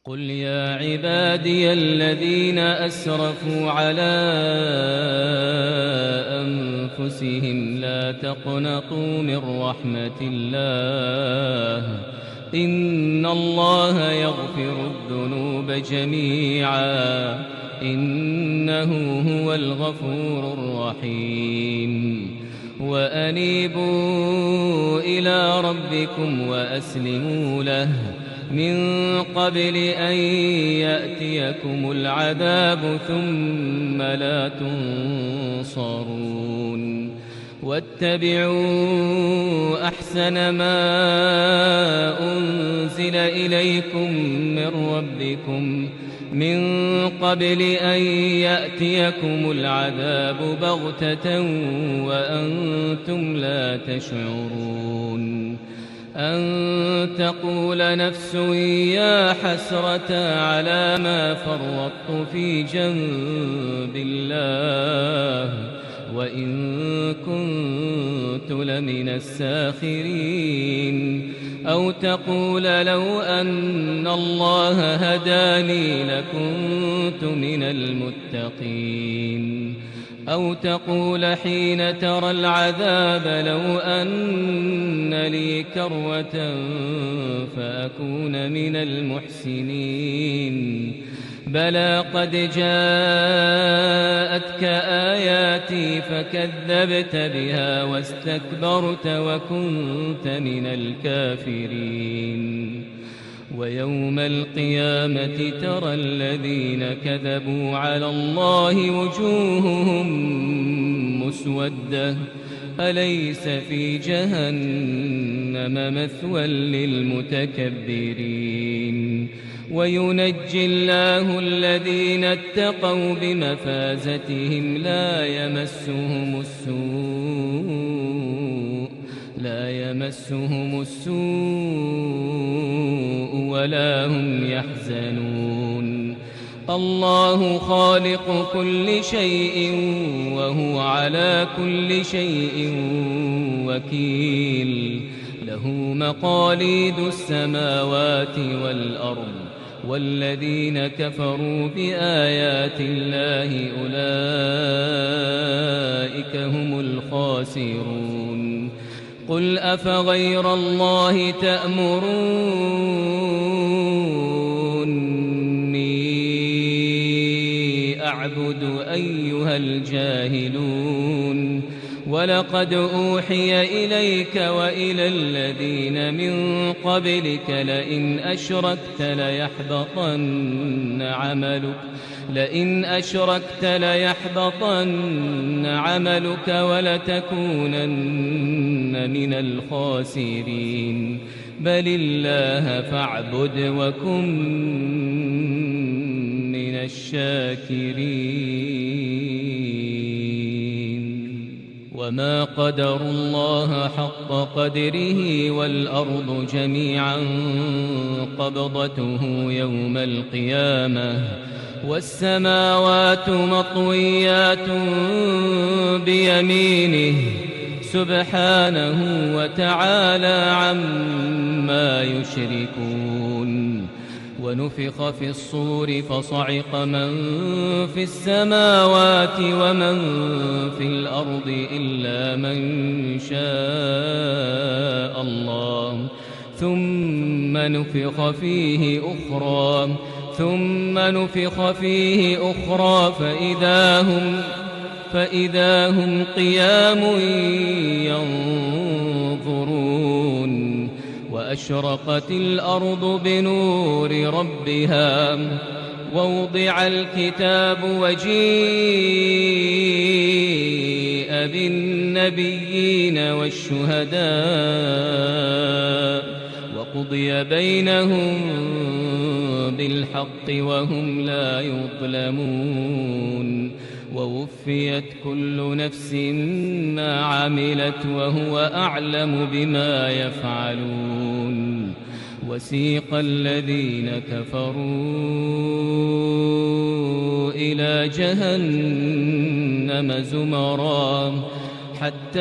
قل يا عبادي الذين أسرفوا على أنفسهم لا تقنطوا من رحمة الله إن الله يغفر الذنوب جميعا إنه هو الغفور الرحيم وأنيبوا إلى ربكم وأسلموا له من قبل أن يأتيكم العذاب ثم لا تنصرون واتبعوا أحسن ما أنزل إليكم من ربكم من قبل أن يأتيكم العذاب بغتة وأنتم لا تشعرون أن تقول نفس يا حسرة على ما فرطت في جنب الله وإن كنت لمن الساخرين أو تقول لو أن الله هداني لكنت من المتقين أو تقول حين ترى العذاب لو أن لي كروة فأكون من المحسنين بلى قد جاءتك آياتي فكذبت بها واستكبرت وكنت من الكافرين ويوم القيامة ترى الذين كذبوا على الله وجوههم مسودة أليس في جهنم مثوى للمتكبرين وينجي الله الذين اتقوا بمفازتهم لا يمسهم السوء ولا هم يحزنون الله خالق كل شيء وهو على كل شيء وكيل له مقاليد السماوات والأرض والذين كفروا بآيات الله أولئك هم الخاسرون قل أفغير الله تأمروني أعبد أيها الجاهلون ولقد أوحي إليك وإلى الذين من قبلك لئن أشركت ليحبطن عملك ولتكونن من الخاسرين بل الله فاعبد وكن من الشاكرين وما قدروا الله حق قدره والأرض جميعا قبضته يوم القيامة والسماوات مطويات بيمينه سبحانه وتعالى عما يشركون ونفخ في الصور فصعق من في السماوات ومن في الأرض إلا من شاء الله ثم نفخ فيه أخرى فإذا هم قيام ينظرون وأشرقت الأرض بنور ربها ووضع الكتاب وجيء بالنبيين والشهداء وقضي بينهم بالحق وهم لا يظلمون ووفيت كل نفس ما عملت وهو أعلم بما يفعلون وسيق الذين كفروا إلى جهنم زمرا حتى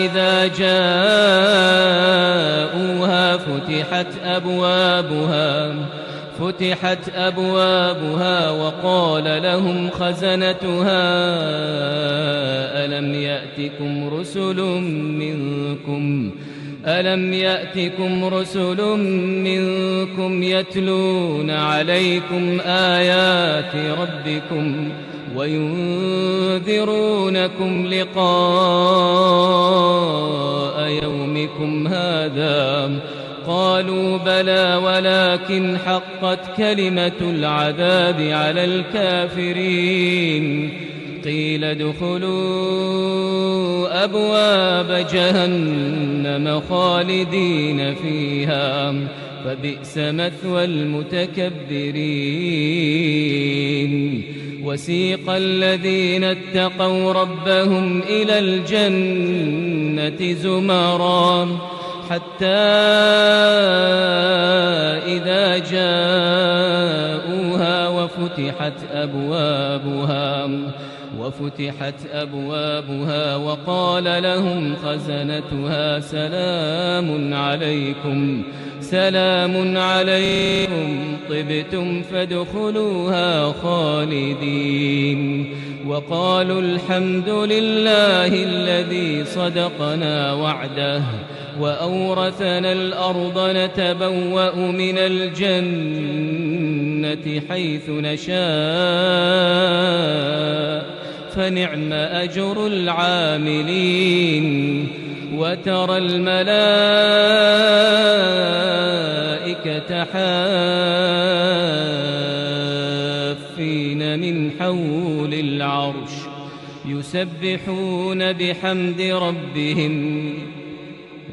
إذا جاءوها فتحت أبوابها وقال لهم خزنتها ألم يأتكم رسل منكم يتلون عليكم آيات ربكم وينذرونكم لقاء يومكم هذا؟ قالوا بلى ولكن حقت كلمة العذاب على الكافرين. قيل ادخلوا أبواب جهنم خالدين فيها فبئس مثوى المتكبرين. وسيق الذين اتقوا ربهم إلى الجنة زمرا حتى إذا جاءوها وفتحت أبوابها وقال لهم خزنتها سلام عليكم طبتم فادخلوها خالدين. وقالوا الحمد لله الذي صدقنا وعده وأورثنا الأرض نتبوأ من الجنة حيث نشاء فنعم أجر العاملين. وترى الملائكة حافين من حول العرش يسبحون بحمد ربهم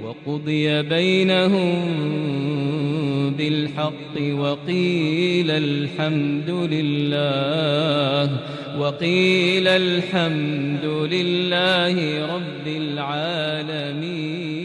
وقضي بينهم بالحق وقيل الحمد لله رب العالمين.